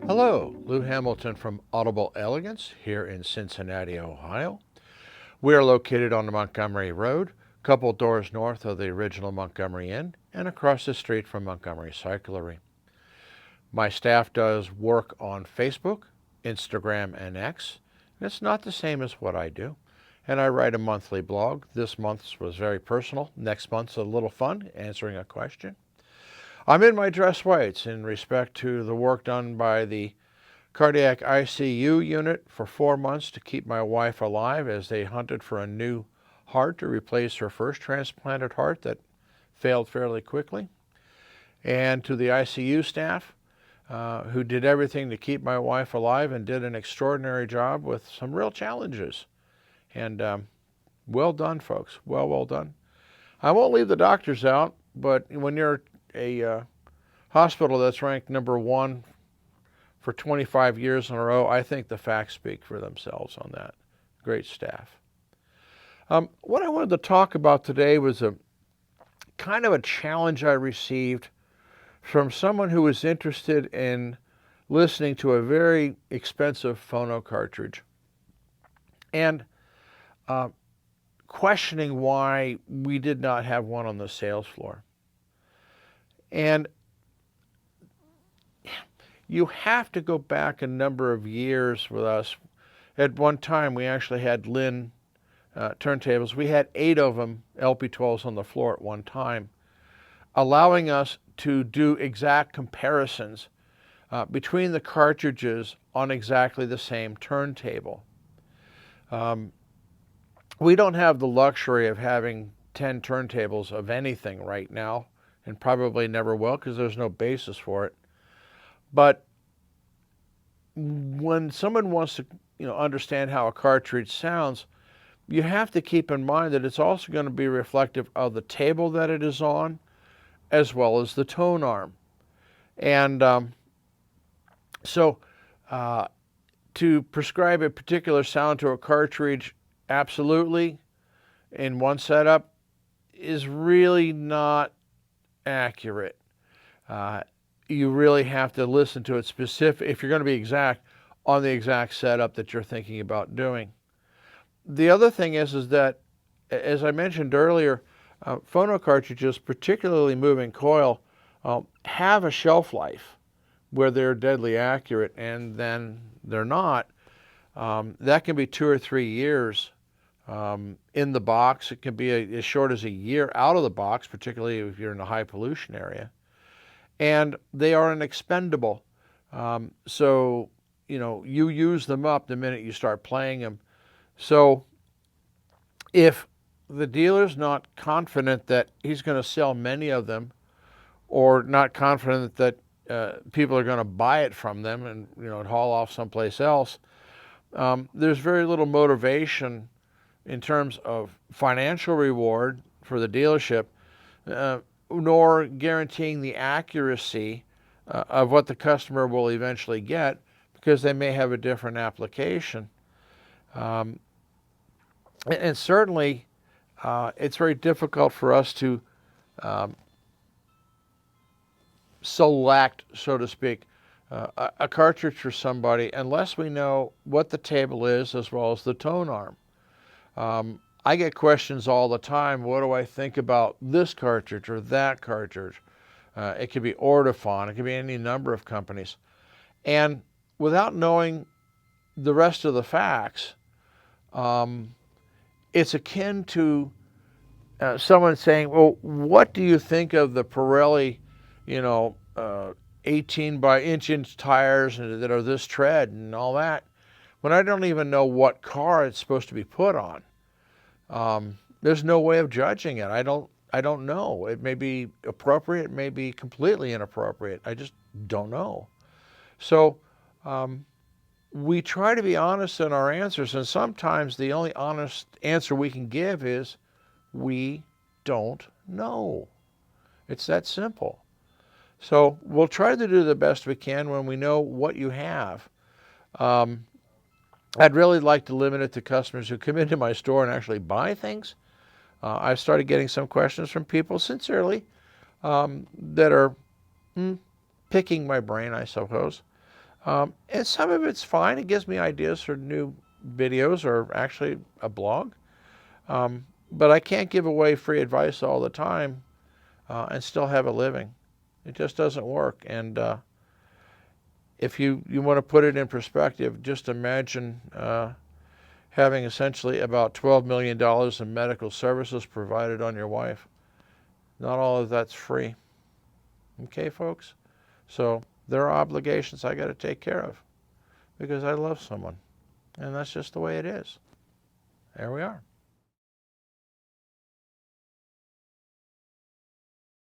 Hello, Lou Hamilton from Audible Elegance here in Cincinnati, Ohio. We are located on the Montgomery Road, a couple doors north of the original Montgomery Inn and across the street from Montgomery Cyclery. My staff does work on Facebook, Instagram, and X. It's not the same as what I do. And I write a monthly blog. This month's was very personal. Next month's a little fun, answering a question. I'm in my dress whites in respect to the work done by the cardiac ICU unit for 4 months to keep my wife alive as they hunted for a new heart to replace her first transplanted heart that failed fairly quickly. And to the ICU staff who did everything to keep my wife alive and did an extraordinary job with some real challenges. And well done, folks. Well done. I won't leave the doctors out, but when you're a hospital that's ranked #1 for 25 years in a row, I think the facts speak for themselves on that. Great staff. What I wanted to talk about today was a kind of a challenge I received from someone who was interested in listening to a very expensive phono cartridge and questioning why we did not have one on the sales floor. And you have to go back a number of years with us. At one time, we actually had Linn turntables. We had 8 of them, LP12s, on the floor at one time, allowing us to do exact comparisons between the cartridges on exactly the same turntable. We don't have the luxury of having 10 turntables of anything right now, and probably never will because there's no basis for it. But when someone wants to understand how a cartridge sounds, you have to keep in mind that it's also going to be reflective of the table that it is on, as well as the tone arm. And so to prescribe a particular sound to a cartridge absolutely in one setup is really not accurate. You really have to listen to it specific, if you're going to be exact, on the exact setup that you're thinking about doing. The other thing is that, as I mentioned earlier, phono cartridges, particularly moving coil, have a shelf life where they're deadly accurate, and then they're not. That can be 2 or 3 years in the box. It can be as short as a year out of the box, particularly if you're in a high pollution area. And they are an expendable. So, you use them up the minute you start playing them. So if the dealer's not confident that he's going to sell many of them, or not confident that people are going to buy it from them and haul off someplace else, there's very little motivation in terms of financial reward for the dealership, nor guaranteeing the accuracy of what the customer will eventually get, because they may have a different application. And certainly, it's very difficult for us to select, so to speak, a cartridge for somebody unless we know what the table is as well as the tone arm. I get questions all the time. What do I think about this cartridge or that cartridge? It could be Ortofon. It could be any number of companies. And without knowing the rest of the facts, it's akin to someone saying, well, what do you think of the Pirelli, 18 by inch tires that are this tread and all that, when I don't even know what car it's supposed to be put on? There's no way of judging it. I don't know. It may be appropriate, it may be completely inappropriate. I just don't know. So we try to be honest in our answers, and sometimes the only honest answer we can give is we don't know. It's that simple. So we'll try to do the best we can when we know what you have. I'd really like to limit it to customers who come into my store and actually buy things. I've started getting some questions from people, sincerely, that are picking my brain, I suppose. And some of it's fine. It gives me ideas for new videos or actually a blog. But I can't give away free advice all the time and still have a living. It just doesn't work. And if you want to put it in perspective, just imagine having essentially about $12 million in medical services provided on your wife. Not all of that's free. Okay, folks? So there are obligations I got to take care of because I love someone. And that's just the way it is. There we are.